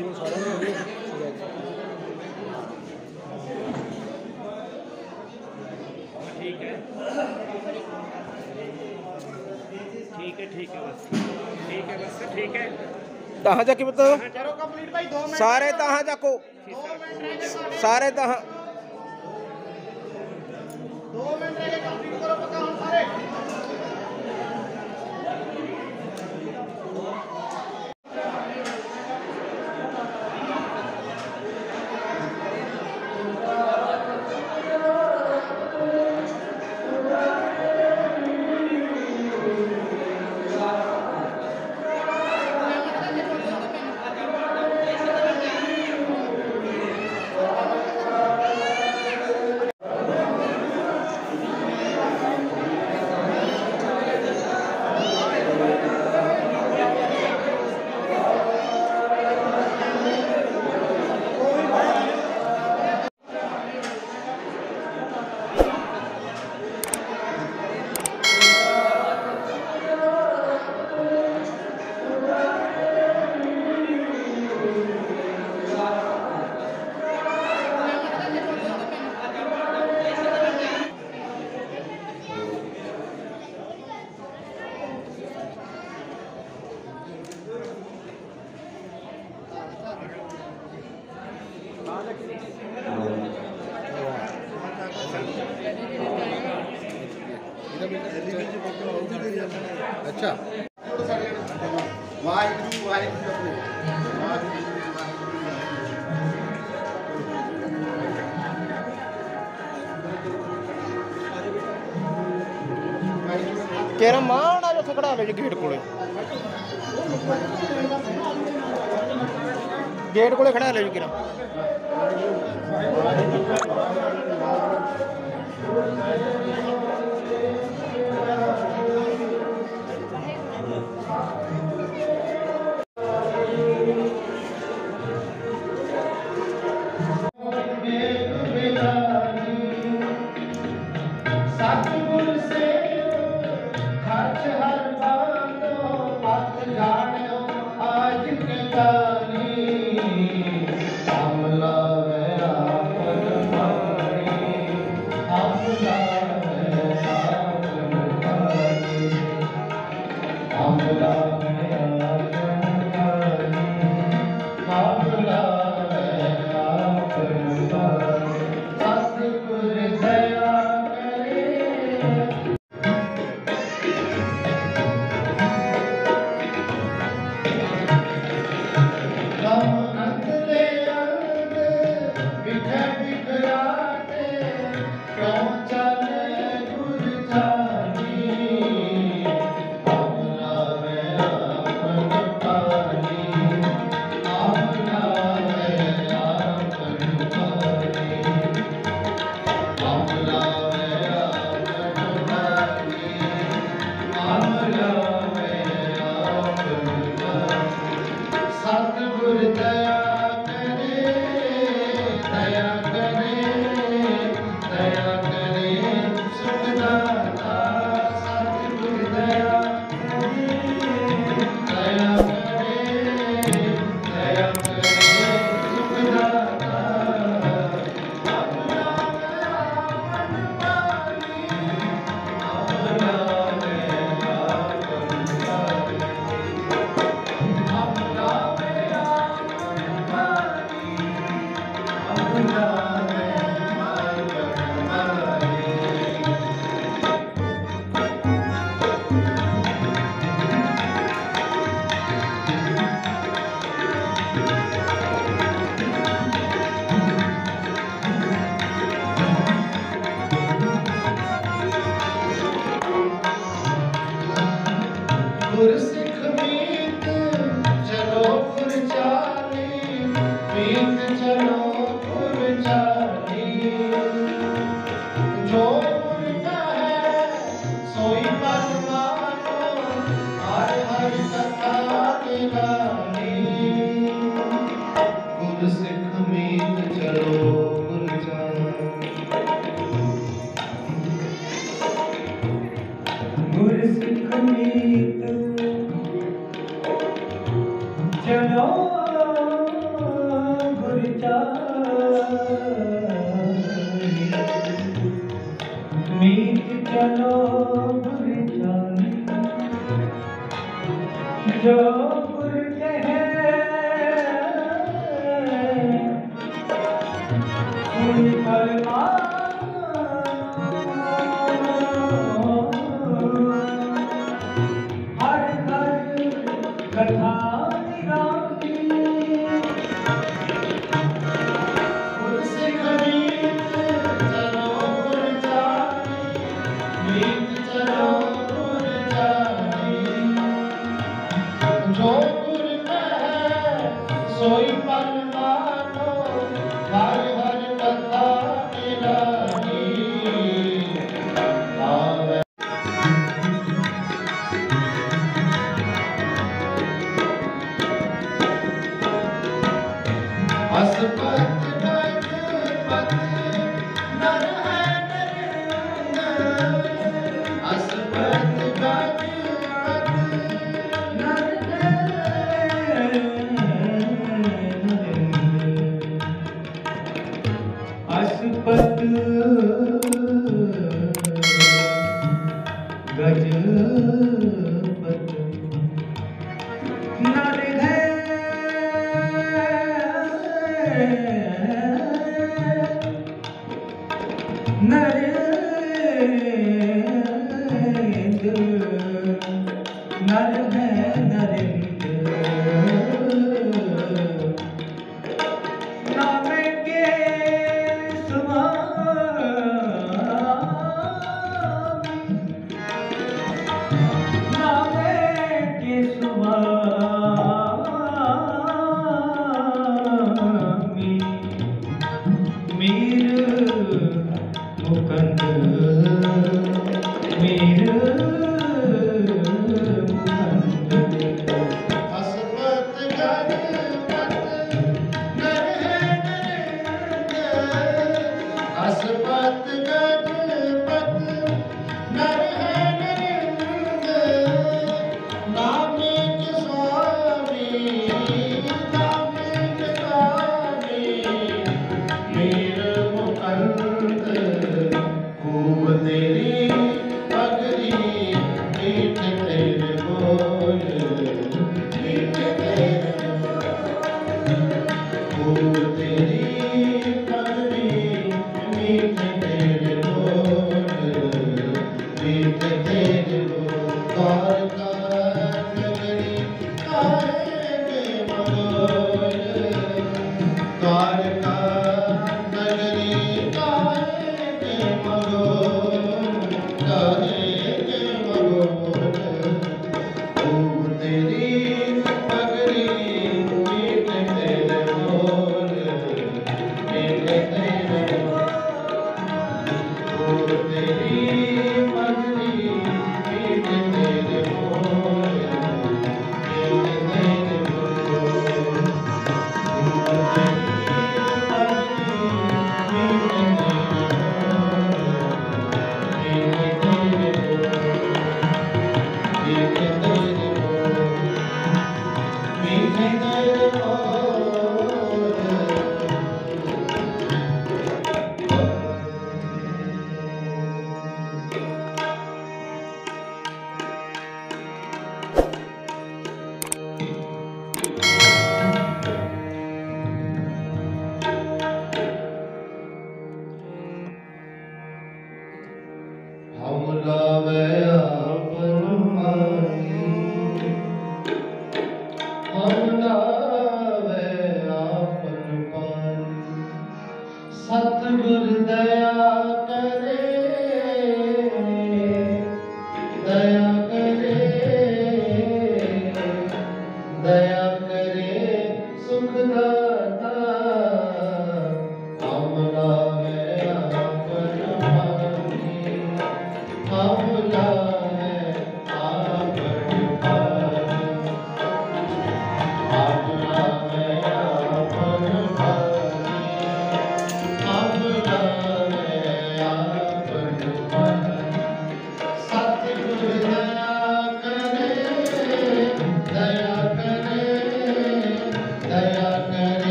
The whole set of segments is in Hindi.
जी ਨੂੰ ਸਾਰਿਆਂ ਨੂੰ ਵਧੀਆ ठीक है बस ठीक है बस ठीक है तहाँ जाके बताओ चलो कंप्लीट भाई 2 मिनट सारे तहाँ जाको सारे तहाँ 2 मिनट रह गए कंप्लीट करो पक्का हम सारे अच्छा तेरा मां ना जो खड़ा ले गेट कोले खड़ा ले केरा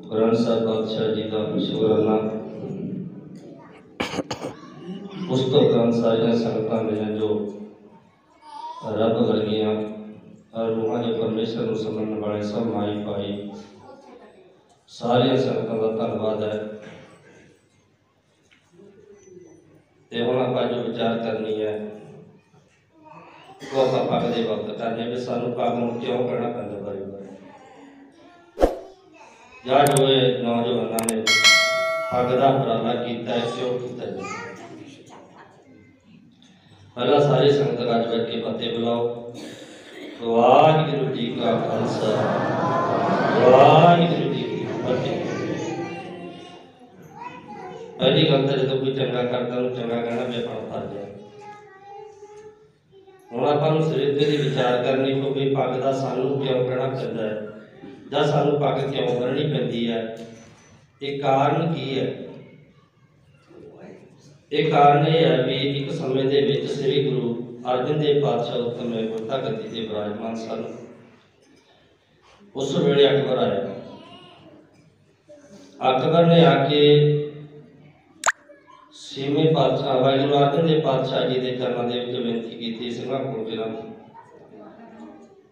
ग्रंथ साहिब पातशाह जी का शुकराना। उस तो ग्रंथ सारिया संगतां ने जो रब वर्गियां और रूहां जो परमेश्वर को समझने वाले सब माई भाई सारिया संगतां का धन्यवाद है। ते हुण आपां जो विचार करनी है वो आपां पग दे वक्त करने भी सानू पग नूं क्यों कहना पैंदा बारी बारी या जो नौजवानों ने पग का उपराला किया क्यों किया जाए। पहला सारी संगत अज बैठ के फतेह बुलाओ। वाहिगुरू जी का खालसा वाहिगुरू जी की फतेह। पहली गल तो जो कोई चंगा करता उन्हें चंगा कहना भी अपना फर्ज है। हुण आपां नूं सरीके दी विचार करनी पवे पग दा सानू क्यों कहना पैंदा है जां सानू पग क्यों बन्ननी पैंदी है। ये कारण की है? एक कारण यह है भी एक समय के विच श्री गुरु अर्जन देव पातशाह उत्तम गुरता गद्दी से विराजमान सन। उस वेले अकबर आया। अकबर ने आके छेवें पातशाह भाई गुरु अर्जन देव पातशाह जी के चरणों के बेनती की सिंघां कोल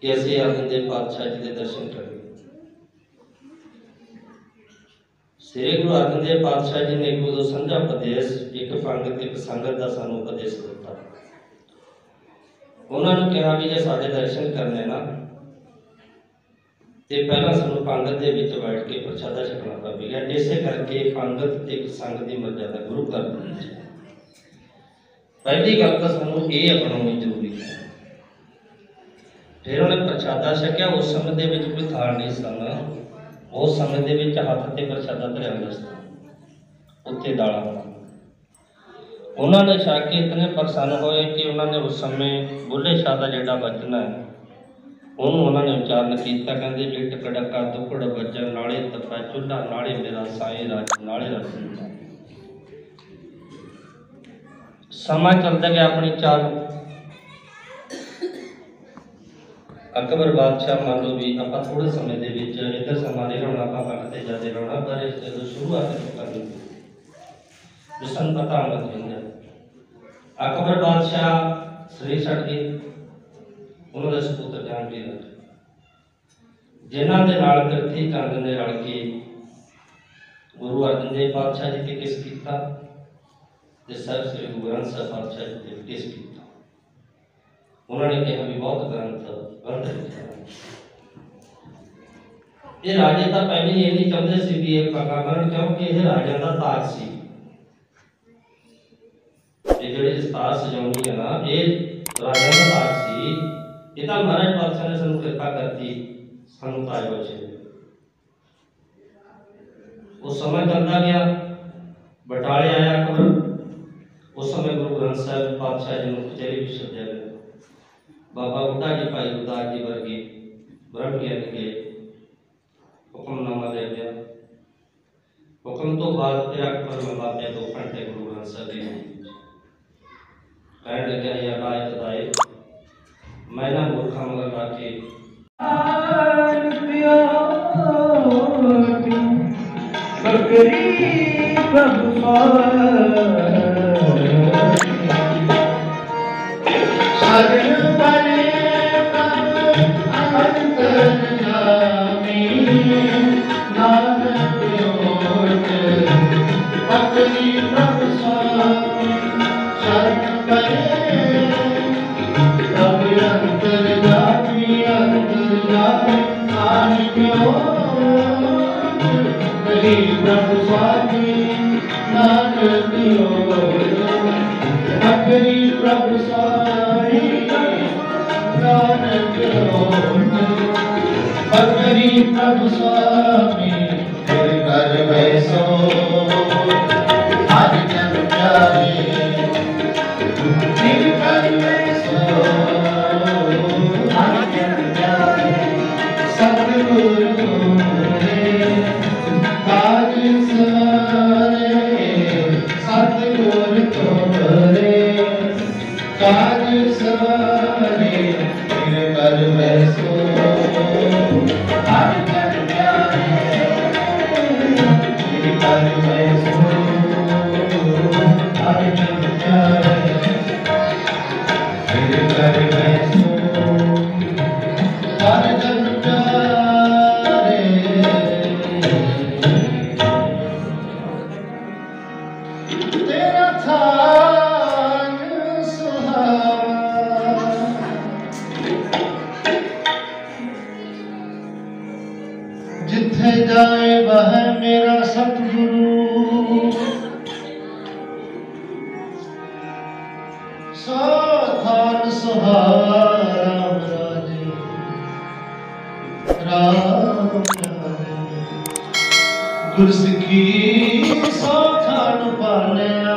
कि असीं अर्जन देव पातशाह जी के दर्शन करें। श्री गुरु अर्जन देव पातशाह जी ने एक उदों संझा उपदेश एक पंगत एक संगत का सानू उपदेश दिता। उन्होंने कहा भी जे साडे दर्शन करने ना ते पहला सानू पंगत दे विच बैठ के प्रसादा छकना पवेगा। इसे करके पंगत एक संगत की मर्यादा गुरु कर दी। पहली गल तो सानू ये अपनानी जरूरी है। फिर उन्हें प्रसादा छकिया। उस समय दे विच कोई थाल नहीं सन। उस समय दे विच हत्थ ते प्रसादा धरिया हुंदा सी उत्ते दाला। उन्होंने छक के इतने प्रसन्न होए कि उन्होंने उस समय बुल्ले शाह का जिहड़ा वचन है उन्होंने उच्चारण किया। कहते लिट कड़का दुकड़ बजन नाले तपै चुल्हा नाले मेरा साईं राज नाले रस। समा चलता गया अपनी चाल। अकबर बादशाह मान लो भी आप थोड़े समय के इधर समा नहीं रहना आप पकते जाते रहना पर जो शुरुआत करनी सन पता मत होंगे। अकबर बादशाह शरीर छड़ गए। उन्होंने सपुत्र जहांगीर जिन्हों के नाल कृति चंद ने रल के गुरु अर्जन देव पातशाह जी ने किस किया सर श्री गुरु ग्रंथ साहिब पातशाह जी ने किस किया। उन्होंने कहा भी बहुत ग्रंथ गलत लिखा। ये राजे तो पहले ये नहीं चाहते सी भी एक पगा बनन क्योंकि यह राजा का ताज सी। ये जिहड़ी दस्तार सजाउणी है ना ये राजा का ताज सी। ये तो महाराज पातशाह ने सानू कृपा करती सानू ताज बख्शे। उस समय चलता गया बटाले आया अकबर। उस समय गुरु ग्रंथ साहिब पातशाह जी ने कचहरी भी सद्या गया। बाबा बुढ़ा जी भाई गुरदास जी वर्गे ब्रह्म ज्ञान के हुक्मनामा दे दिया। हुक्म तो बाद फिर अकबर में बाबे 2 घंटे गुरु ग्रंथ साहिब जी कहने लगे या लायक दाए मैं ना मूर्खा मगर लाके प्रभु स्वामी कर वैसो आज जन प्यारे कर वैसो आज जन प्यारे सतगुरु काज सारे सतगुरु तोरे काज सारे कर वैसो जिथे जाए वह मेरा सतगुरु साधान सुहावा राम राजे राम राजे गुरसिखी साधान पालिया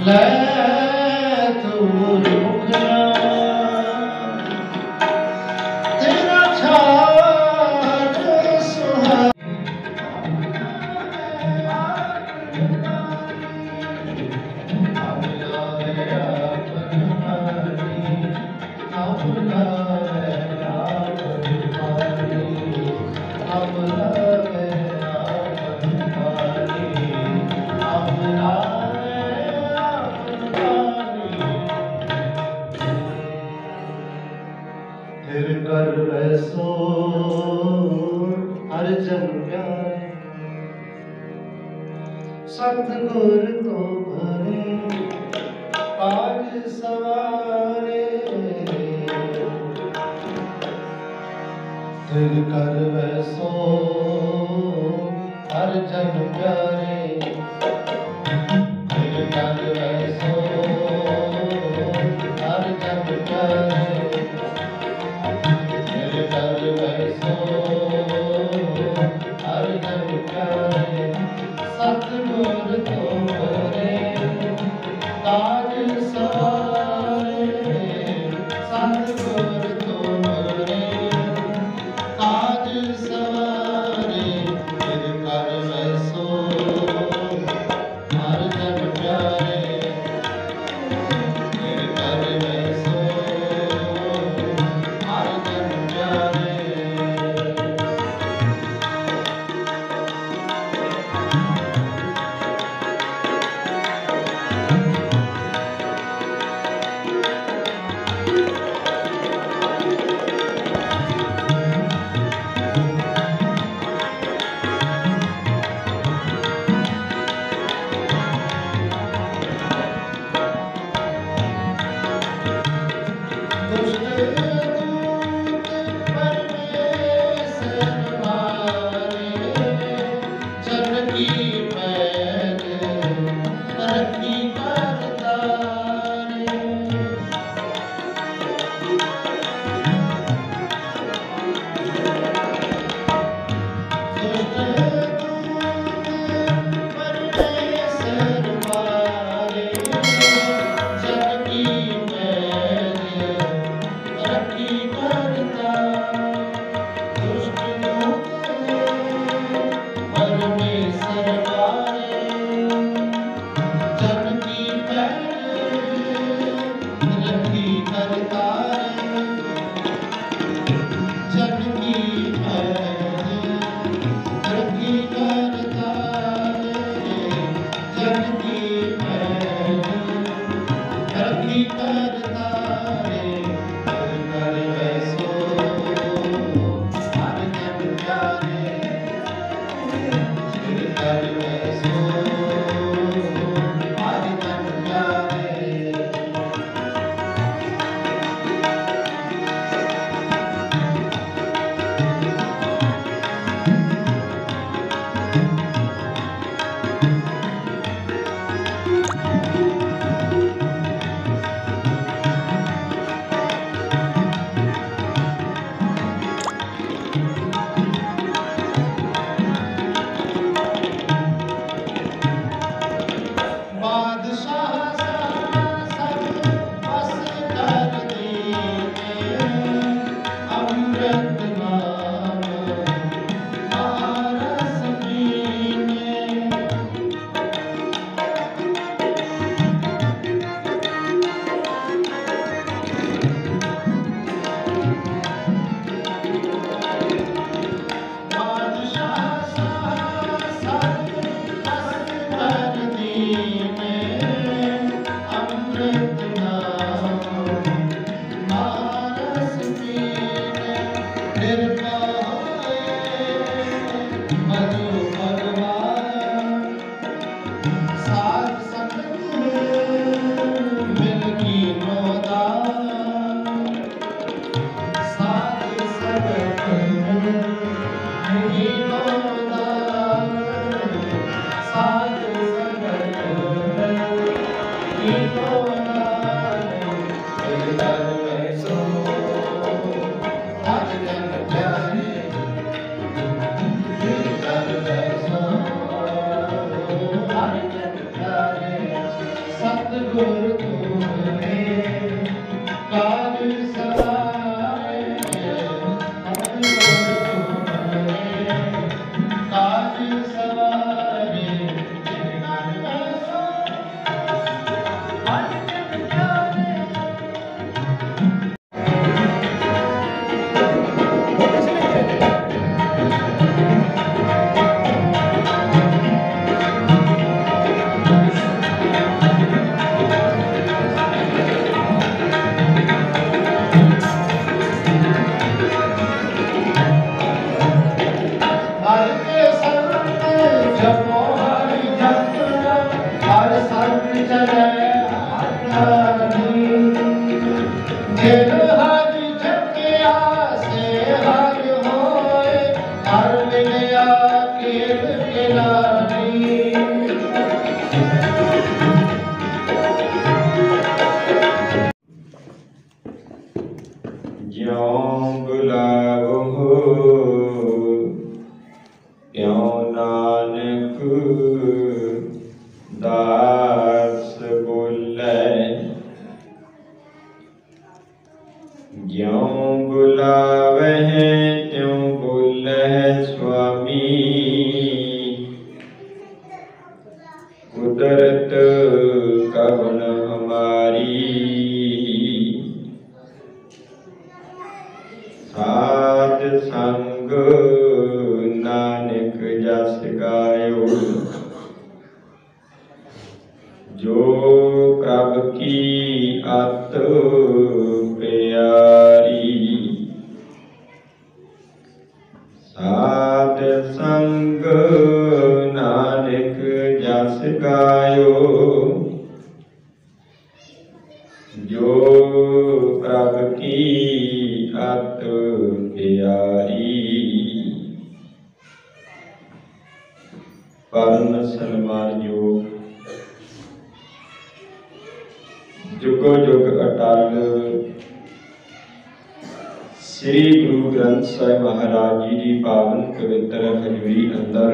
लै तूर मुखरा तेरा छाड़ सुहा फिर कर वैसो हर जन प्यारे सतगुर तो भरे आज सवारे फिर कर वैसो हर जन प्यारे फिर कर वैसो हर जन प्यारे सतगुर तो भरे ताज सवारे सतगुर तो भरे ताज सवारे फिर कर वैसो हर जन प्यारे जग वैसो हर जन प्यारे सतगुर तुमने काज सवारे सतगुर तुमने काज सवारे जग वैसो हर जन प्यारे हर के संत जपो हरि जप हर संत चले हरि जिन हरि जपिया से हरि होए हर मिलिया केल किलारी ज्यों बुलावो त्यों नानक दास बोले ज्यों बुलावह त्यों बोले स्वामी कुदरत कवन हमारी साध संग नानक जस गायो जो प्रभ की अत प्यारी साध संग नानक जस गायो जो प्रभ की अत प्यारी परम सन्मान योग जुगो जुग अटल श्री गुरु ग्रंथ साहिब महाराज जी की पावन पवित्र हजूरी अंदर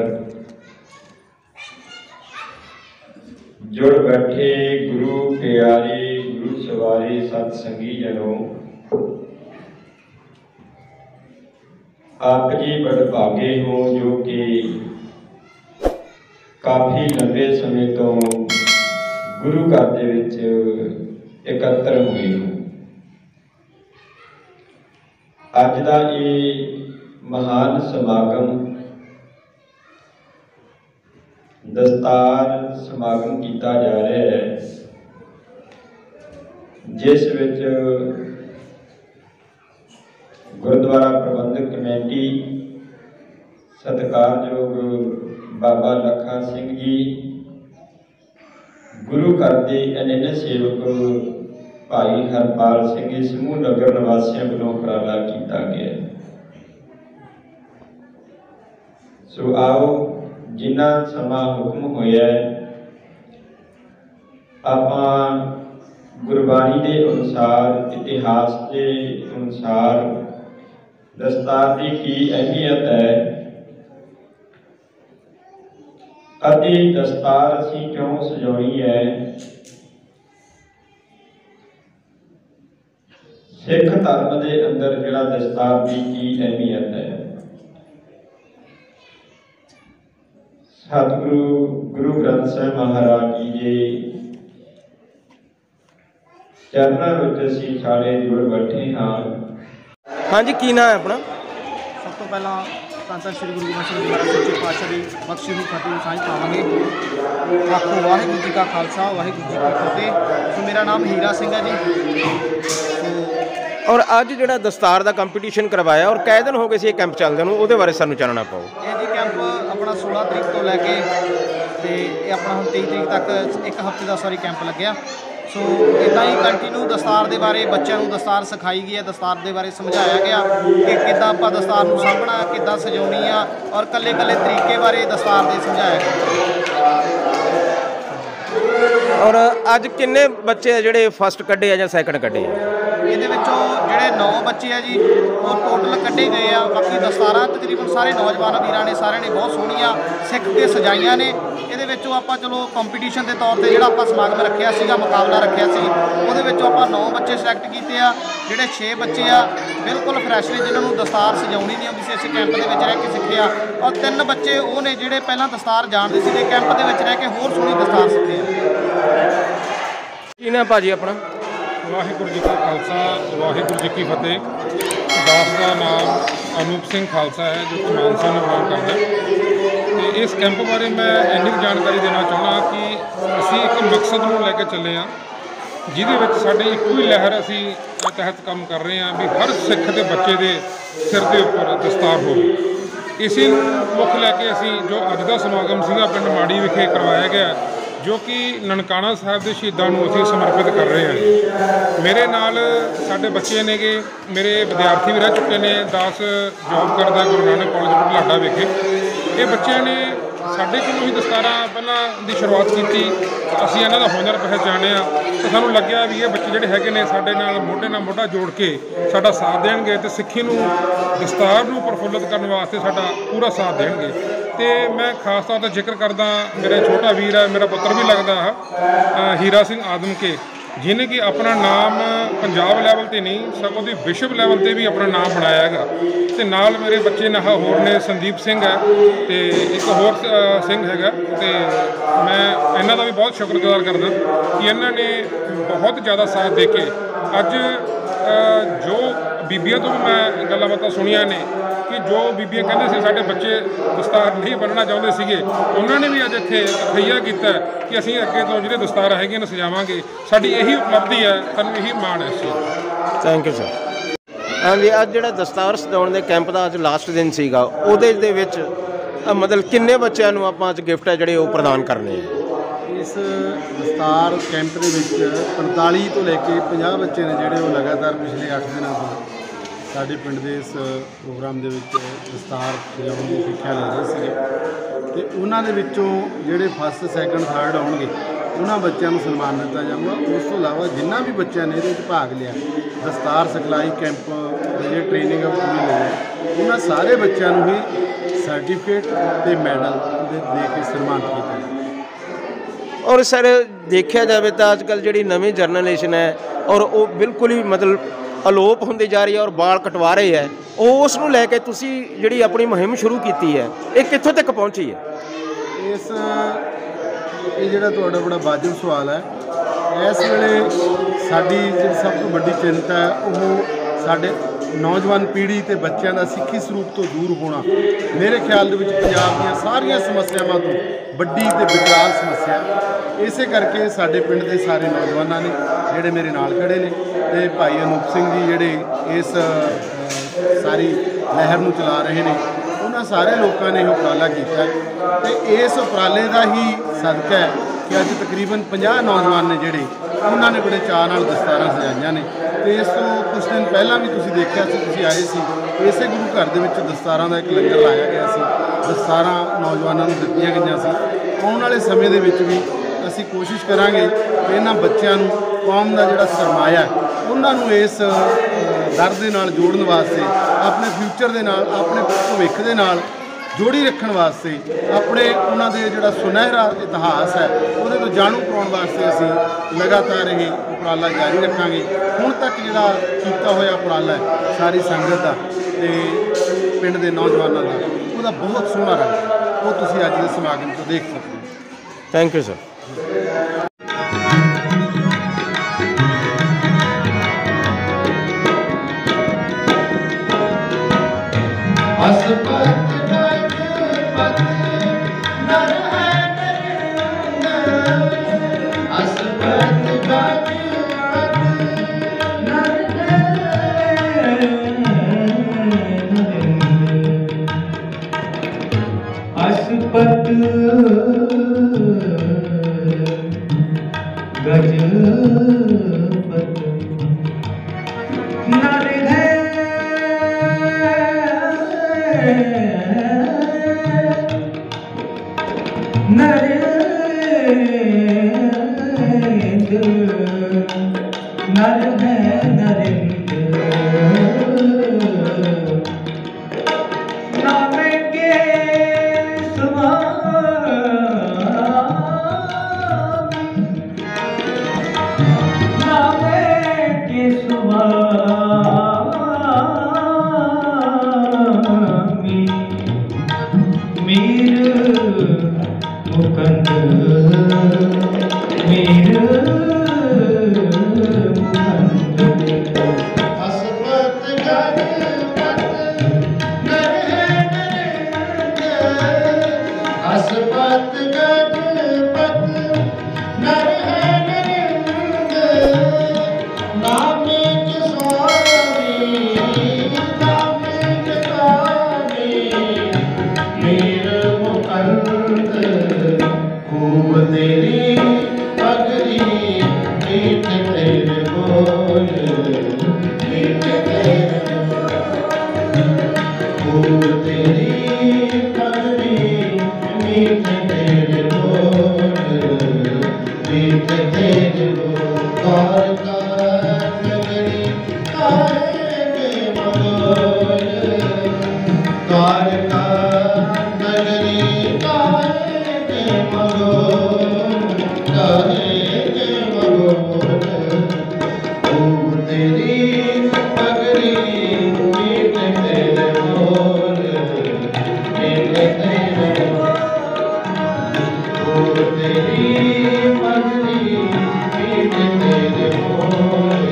जुड़ बैठे गुरु प्यारे गुरु सवारे सत्संगी जनों आप जी बड़ भागे हो जो कि काफ़ी लंबे समय तो गुरु घर दे विच एकत्र हुए हो। अज का ये महान समागम दस्तार समागम किया जा रहा है जिस विच गुरुद्वारा प्रबंधक कमेटी सत्कारयोग बाबा लखा सिंह जी गुरु घर के अनन्य सेवक भाई हरपाल सिंह जी समूह नगर निवासियों वालों उपराला किया गया। सो आओ जिन्ना समा हुक्म होया आपां गुरबाणी के अनुसार इतिहास के अनुसार दस्तार की अहमियत है अति दस्तार असी क्यों सजाई है सिख धर्म के अंदर जिहड़ा दस्तार की अहमियत है सतगुरु गुरु ग्रंथ साहिब महाराज जी के चरणों में असीं सारे जुड़ बैठे हाँ। हाँ जी की नाम है अपना? सब तो पहला धन श्री गुरु गोबिंद सिंह जी महाराज सच्चे पातशाह की बख्शी हुई फतेह साझ पावांगे। आखो वाहिगुरू जी का खालसा वाहिगुरू जी की फतेह। तो मेरा नाम हीरा सिंह है जी। और अज जो दस्तार का कंपीटिशन करवाया और कै दिन हो गए कैंप चलते हैं वो बारे सानू जानना पाओ। ये जी कैंप अपना 16 तरीक तो लैके अपना हम 23 तरीक तक एक हफ्ते का सॉरी कैंप लग्या। सो इदा ही कंटिन्यू दस्तार के बारे बच्चों को दस्तार सिखाई गई है, दस्तार के बारे समझाया गया कि किद्दां आपां दस्तार नूं सामभना किद्दां सजाउणी आ और कल्ले कल्ले तरीके बारे दस्तार के समझाया गया। और अज किन्ने बच्चे जिहड़े फस्ट कड्ढे या सैकंड कड्ढे? ਇਹਦੇ ਵਿੱਚੋਂ ਜਿਹੜੇ 9 ਬੱਚੇ ਆ ਜੀ ਉਹ ਟੋਟਲ ਕੱਢੇ ਗਏ ਆ। ਬਾਕੀ ਦਸਤਾਰਾਂ ਤਕਰੀਬਨ ਸਾਰੇ ਨੌਜਵਾਨ ਵੀਰਾਂ ਨੇ ਸਾਰਿਆਂ ਨੇ ਬਹੁਤ ਸੋਹਣੀਆਂ ਸਿੱਖ ਕੇ ਸਜਾਈਆਂ ਨੇ। ਇਹਦੇ ਵਿੱਚੋਂ ਆਪਾਂ ਚਲੋ ਕੰਪੀਟੀਸ਼ਨ ਦੇ ਤੌਰ ਤੇ ਜਿਹੜਾ ਆਪਾਂ ਸਮਾਗਮ ਰੱਖਿਆ ਸੀਗਾ, ਮੁਕਾਬਲਾ ਰੱਖਿਆ ਸੀ, ਉਹਦੇ ਵਿੱਚੋਂ ਆਪਾਂ 9 ਬੱਚੇ ਸਿਲੈਕਟ ਕੀਤੇ ਆ। ਜਿਹੜੇ 6 ਬੱਚੇ ਆ ਬਿਲਕੁਲ ਫਰੈਸ਼ ਨੇ, ਜਿਨ੍ਹਾਂ ਨੂੰ ਦਸਤਾਰ ਸਜਾਉਣੀ ਨਹੀਂ ਆਉਂਦੀ ਸੀ, ਅਸੀਂ ਕੈਂਪ ਦੇ ਵਿੱਚ ਰਹਿ ਕੇ ਸਿੱਖਿਆ। ਔਰ 3 ਬੱਚੇ ਉਹ ਨੇ ਜਿਹੜੇ ਪਹਿਲਾਂ ਦਸਤਾਰ ਜਾਣਦੇ ਸੀ ਤੇ ਕੈਂਪ ਦੇ ਵਿੱਚ ਰਹਿ ਕੇ ਹੋਰ ਸੋਹਣੀ ਦਸਤਾਰ ਸਿੱਖੇ ਆ। ਕੀ ਨਾ ਭਾਜੀ ਆਪਣਾ? ਵਾਹਿਗੁਰੂ ਜੀ ਕਾ ਖਾਲਸਾ, ਵਾਹਿਗੁਰੂ ਜੀ ਕੀ ਫਤਿਹ। ਦਾਸ ਦਾ ਨਾਮ ਅਨੂਪ ਸਿੰਘ ਖਾਲਸਾ ਹੈ, ਜੋ ਕਿ ਮਾਨਸਾ ਨੂੰ ਬਿਲੋਂਗ ਕਰਦਾ। ਅਤੇ ਇਸ ਕੈਂਪ ਬਾਰੇ ਮੈਂ ਇੰਨੀ ਜਾਣਕਾਰੀ ਦੇਣਾ ਚਾਹੁੰਦਾ ਕਿ ਅਸੀਂ ਇੱਕ ਮਕਸਦ ਨੂੰ ਲੈ ਕੇ ਚੱਲੇ ਹਾਂ, ਜਿਹਦੇ ਵਿੱਚ ਸਾਡੀ ਇੱਕੋ ਹੀ ਲਹਿਰ ਅਸੀਂ ਤਹਿਤ ਕੰਮ ਕਰ ਰਹੇ ਹਾਂ ਵੀ ਹਰ ਸਿੱਖ ਦੇ ਬੱਚੇ ਦੇ ਸਿਰ ਦੇ ਉੱਪਰ ਦਸਤਾਰ ਹੋਵੇ। ਇਸੇ ਨੂੰ ਮੁੱਖ ਲੈ ਕੇ ਅਸੀਂ ਜੋ ਅੱਜ ਦਾ ਸਮਾਗਮ ਸੀਗਾ ਪਿੰਡ ਮਾੜੀ ਵਿਖੇ ਕਰਵਾਇਆ ਗਿਆ, ਜੋ ਕਿ ਨਨਕਾਣਾ ਸਾਹਿਬ ਦੇ ਸ਼ਹੀਦਾਂ ਨੂੰ ਅਸੀਂ ਸਮਰਪਿਤ ਕਰ ਰਹੇ ਹਾਂ। ਮੇਰੇ ਨਾਲ ਸਾਡੇ ਬੱਚੇ ਨੇਗੇ, ਮੇਰੇ ਵਿਦਿਆਰਥੀ ਵੀ ਰਹਿ ਚੁੱਕੇ ਨੇ। ਦਾਸ ਜੋਬ ਕਰਦਾ ਗੁਰੂ ਨਾਨਕ ਕਾਲਜ ਬੁਢਲਾਡਾ ਵਿਖੇ। ਇਹ ਬੱਚਿਆਂ ਨੇ ਸਾਡੇ ਕੋਲੋਂ ਹੀ ਦਸਤਾਰਾਂ ਪਹਿਲਾਂ ਦੀ ਸ਼ੁਰੂਆਤ ਕੀਤੀ। ਅਸੀਂ ਇਹਨਾਂ ਦਾ ਹੁਨਰ ਪਹਿਚਾਣਿਆ ਅਤੇ ਸਾਨੂੰ ਲੱਗਿਆ ਵੀ ਇਹ ਬੱਚੇ ਜਿਹੜੇ ਹੈਗੇ ਨੇ ਸਾਡੇ ਨਾਲ ਮੋਢੇ ਨਾਲ ਮੋਢਾ ਜੋੜ ਕੇ ਸਾਡਾ ਸਾਥ ਦੇਣਗੇ ਅਤੇ ਸਿੱਖੀ ਨੂੰ, ਦਸਤਾਰ ਨੂੰ ਪ੍ਰਫੁੱਲਿਤ ਕਰਨ ਵਾਸਤੇ ਸਾਡਾ ਪੂਰਾ ਸਾਥ ਦੇਣਗੇ। ਅਤੇ ਮੈਂ ਖਾਸ ਤੌਰ 'ਤੇ ਜ਼ਿਕਰ ਕਰਦਾ, ਮੇਰਾ ਛੋਟਾ ਵੀਰ ਹੈ, ਮੇਰਾ ਪੁੱਤਰ ਵੀ ਲੱਗਦਾ ਹੀਰਾ ਸਿੰਘ ਆਦਮਕੇ, ਜਿਹਨੇ ਕਿ ਆਪਣਾ ਨਾਮ ਪੰਜਾਬ ਲੈਵਲ 'ਤੇ ਨਹੀਂ ਸਗੋਂ ਦੀ ਵਿਸ਼ਵ ਲੈਵਲ 'ਤੇ ਵੀ ਆਪਣਾ ਨਾਮ ਬਣਾਇਆ ਹੈਗਾ। ਅਤੇ ਨਾਲ ਮੇਰੇ ਬੱਚੇ ਨਾਲ ਹੋਰ ਨੇ, ਸੰਦੀਪ ਸਿੰਘ ਹੈ ਅਤੇ ਇੱਕ ਹੋਰ ਸਿੰਘ ਹੈਗਾ। ਅਤੇ ਮੈਂ ਇਹਨਾਂ ਦਾ ਵੀ ਬਹੁਤ ਸ਼ੁਕਰਗੁਜ਼ਾਰ ਕਰਦਾ ਕਿ ਇਹਨਾਂ ਨੇ ਬਹੁਤ ਜ਼ਿਆਦਾ ਸਾਥ ਦੇ ਕੇ ਅੱਜ ਜੋ ਬੀਬੀਆਂ ਤੋਂ ਵੀ ਮੈਂ ਗੱਲਾਂ ਬਾਤਾਂ ਸੁਣੀਆਂ ਨੇ ਕਿ ਜੋ ਬੀਬੀਆਂ ਕਹਿੰਦੇ ਸੀ ਸਾਡੇ ਬੱਚੇ ਦਸਤਾਰ ਨਹੀਂ ਬੰਨ੍ਹਣਾ ਚਾਹੁੰਦੇ ਸੀਗੇ, ਉਹਨਾਂ ਨੇ ਵੀ ਅੱਜ ਇੱਥੇ ਤਖਈਆ ਕੀਤਾ ਕਿ ਅਸੀਂ ਅੱਗੇ ਤੋਂ ਜਿਹੜੇ ਦਸਤਾਰ ਹੈਗੀਆਂ ਨੇ ਸਜਾਵਾਂਗੇ। ਸਾਡੀ ਇਹੀ ਉਪਲਬਧੀ ਹੈ, ਸਾਨੂੰ ਇਹੀ ਮਾਣ ਹੈ ਇਸ ਚੀਜ਼। Thank you sir. ਹਾਂਜੀ, ਅੱਜ ਜਿਹੜਾ ਦਸਤਾਰ ਸਜਾਉਣ ਦੇ ਕੈਂਪ ਦਾ ਅੱਜ ਲਾਸਟ ਦਿਨ ਸੀਗਾ, ਉਹਦੇ ਦੇ ਵਿੱਚ ਮਤਲਬ ਕਿੰਨੇ ਬੱਚਿਆਂ ਨੂੰ ਆਪਾਂ ਅੱਜ ਗਿਫਟ ਹੈ ਜਿਹੜੇ ਉਹ ਪ੍ਰਦਾਨ ਕਰਨੇ ਆ? ਇਸ ਦਸਤਾਰ ਕੈਂਪ ਦੇ ਵਿੱਚ 45 ਤੋਂ ਲੈ ਕੇ 50 ਬੱਚੇ ਨੇ ਜਿਹੜੇ ਉਹ ਲਗਾਤਾਰ ਪਿਛਲੇ 8 ਦਿਨਾਂ ਤੋਂ ਸਾਡੇ ਪਿੰਡ ਦੇ ਇਸ ਪ੍ਰੋਗਰਾਮ ਦੇ ਵਿੱਚ ਦਸਤਾਰ ਸਜਾਉਣ ਦੀ ਸਿੱਖਿਆ ਲੈ ਰਹੇ ਸੀਗੇ। ਅਤੇ ਉਹਨਾਂ ਦੇ ਵਿੱਚੋਂ ਜਿਹੜੇ ਫਸਟ, ਸੈਕਿੰਡ, ਥਰਡ ਆਉਣਗੇ ਉਹਨਾਂ ਬੱਚਿਆਂ ਨੂੰ ਸਨਮਾਨ ਦਿੱਤਾ ਜਾਊਗਾ। ਉਸ ਤੋਂ ਇਲਾਵਾ ਜਿਨ੍ਹਾਂ ਵੀ ਬੱਚਿਆਂ ਨੇ ਇਹਦੇ ਵਿੱਚ ਭਾਗ ਲਿਆ, ਦਸਤਾਰ ਸਿਖਲਾਈ ਕੈਂਪ ਦੇ ਜਿਹੜੇ ਟ੍ਰੇਨਿੰਗ ਪੂਰੀ ਲਈ, ਉਹਨਾਂ ਸਾਰੇ ਬੱਚਿਆਂ ਨੂੰ ਹੀ ਸਰਟੀਫਿਕੇਟ ਅਤੇ ਮੈਡਲ ਦੇ ਕੇ ਸਨਮਾਨਿਤ ਕੀਤਾ ਜਾਊਗਾ। ਔਰ ਸਰ ਦੇਖਿਆ ਜਾਵੇ ਤਾਂ ਅੱਜ ਕੱਲ੍ਹ ਜਿਹੜੀ ਨਵੀਂ ਜਨਰੇਸ਼ਨ ਹੈ ਔਰ ਉਹ ਬਿਲਕੁਲ ਹੀ ਮਤਲਬ ਅਲੋਪ ਹੁੰਦੀ ਜਾ ਰਹੀ ਹੈ ਔਰ ਬਾਲ ਕਟਵਾ ਰਹੇ ਹੈ, ਉਸ ਨੂੰ ਲੈ ਕੇ ਤੁਸੀਂ ਜਿਹੜੀ ਆਪਣੀ ਮੁਹਿੰਮ ਸ਼ੁਰੂ ਕੀਤੀ ਹੈ, ਇਹ ਕਿੱਥੋਂ ਤੱਕ ਪਹੁੰਚੀ ਹੈ? ਇਹ ਜਿਹੜਾ ਤੁਹਾਡਾ ਬੜਾ ਵਾਜਬ ਸਵਾਲ ਹੈ। ਇਸ ਵੇਲੇ ਸਾਡੀ ਜਿਹੜੀ ਸਭ ਤੋਂ ਵੱਡੀ ਚਿੰਤਾ ਹੈ ਉਹ ਸਾਡੇ ਨੌਜਵਾਨ ਪੀੜ੍ਹੀ ਅਤੇ ਬੱਚਿਆਂ ਦਾ ਸਿੱਖੀ ਸਰੂਪ ਤੋਂ ਦੂਰ ਹੋਣਾ। ਮੇਰੇ ਖਿਆਲ ਦੇ ਵਿੱਚ ਪੰਜਾਬ ਦੀਆਂ ਸਾਰੀਆਂ ਸਮੱਸਿਆਵਾਂ ਤੋਂ ਵੱਡੀ ਅਤੇ ਵਿਕਰਾਲ ਸਮੱਸਿਆ। ਇਸੇ ਕਰਕੇ ਸਾਡੇ ਪਿੰਡ ਦੇ ਸਾਰੇ ਨੌਜਵਾਨਾਂ ਨੇ ਜਿਹੜੇ ਮੇਰੇ ਨਾਲ ਖੜੇ ਨੇ ਅਤੇ ਭਾਈ ਅਨੂਪ ਸਿੰਘ ਜੀ ਜਿਹੜੇ ਇਸ ਸਾਰੀ ਲਹਿਰ ਨੂੰ ਚਲਾ ਰਹੇ ਨੇ, ਉਹਨਾਂ ਸਾਰੇ ਲੋਕਾਂ ਨੇ ਇਹ ਉਪਰਾਲਾ ਕੀਤਾ ਅਤੇ ਇਸ ਉਪਰਾਲੇ ਦਾ ਹੀ ਸਦਕਾ ਹੈ ਕਿ ਅੱਜ ਤਕਰੀਬਨ 50 ਨੌਜਵਾਨ ਨੇ ਜਿਹੜੇ ਉਹਨਾਂ ਨੇ ਬੜੇ ਚਾਅ ਨਾਲ ਦਸਤਾਰਾਂ ਸਜਾਈਆਂ ਨੇ। ਅਤੇ ਇਸ ਤੋਂ ਕੁਝ ਦਿਨ ਪਹਿਲਾਂ ਵੀ ਤੁਸੀਂ ਦੇਖਿਆ ਸੀ, ਤੁਸੀਂ ਆਏ ਸੀ, ਇਸੇ ਗੁਰੂ ਘਰ ਦੇ ਵਿੱਚ ਦਸਤਾਰਾਂ ਦਾ ਇੱਕ ਲੰਗਰ ਲਾਇਆ ਗਿਆ ਸੀ। ਦਸਤਾਰਾਂ ਨੌਜਵਾਨਾਂ ਨੂੰ ਦਿੱਤੀਆਂ ਗਈਆਂ ਸੀ। ਆਉਣ ਵਾਲੇ ਸਮੇਂ ਦੇ ਵਿੱਚ ਵੀ ਅਸੀਂ ਕੋਸ਼ਿਸ਼ ਕਰਾਂਗੇ ਕਿ ਇਹਨਾਂ ਬੱਚਿਆਂ ਨੂੰ ਕੌਮ ਦਾ ਜਿਹੜਾ ਸਰਮਾਇਆ ਉਹਨਾਂ ਨੂੰ ਇਸ ਦਰ ਦੇ ਨਾਲ ਜੋੜਨ ਵਾਸਤੇ, ਆਪਣੇ ਫਿਊਚਰ ਦੇ ਨਾਲ, ਆਪਣੇ ਭਵਿੱਖ ਦੇ ਨਾਲ ਜੋੜੀ ਰੱਖਣ ਵਾਸਤੇ, ਆਪਣੇ ਉਹਨਾਂ ਦੇ ਜਿਹੜਾ ਸੁਨਹਿਰਾ ਇਤਿਹਾਸ ਹੈ ਉਹਦੇ ਤੋਂ ਜਾਣੂ ਕਰਾਉਣ ਵਾਸਤੇ ਅਸੀਂ ਲਗਾਤਾਰ ਇਹ ਉਪਰਾਲਾ ਜਾਰੀ ਰੱਖਾਂਗੇ। ਹੁਣ ਤੱਕ ਜਿਹੜਾ ਕੀਤਾ ਹੋਇਆ ਉਪਰਾਲਾ ਹੈ ਸਾਰੀ ਸੰਗਤ ਦਾ ਅਤੇ ਪਿੰਡ ਦੇ ਨੌਜਵਾਨਾਂ ਦਾ, ਉਹਦਾ ਬਹੁਤ ਸੋਹਣਾ ਰੰਗ ਉਹ ਤੁਸੀਂ ਅੱਜ ਦੇ ਸਮਾਗਮ ਤੋਂ ਦੇਖ ਸਕਦੇ ਹੋ। Thank you sir. नर है नर खूब तेरी पगड़ी मीठे तेरे बोल मीठे तेरे बोल कार नगरी काहे के मगोल कार नगरी काहे के मगोल काहे के मगोल खूब तेरी पगड़ी मीठे तेरे बोल मीठे तेरे बोल तेरी पगड़ी मीठे तेरे बोल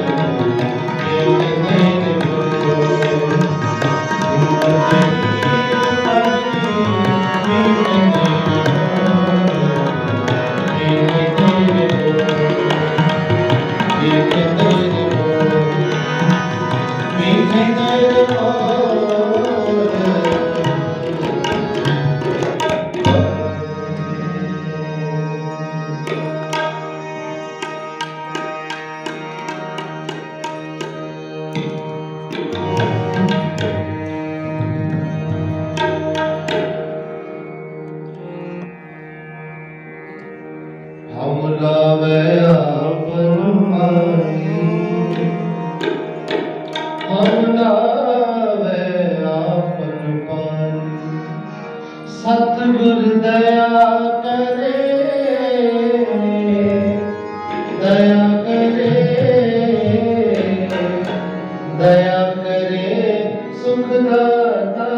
मीठे तेरे बोल हम लावे आपन पानी हम लावे आपन पानी सतगुर दया करे दया करे दया करे सुख दाता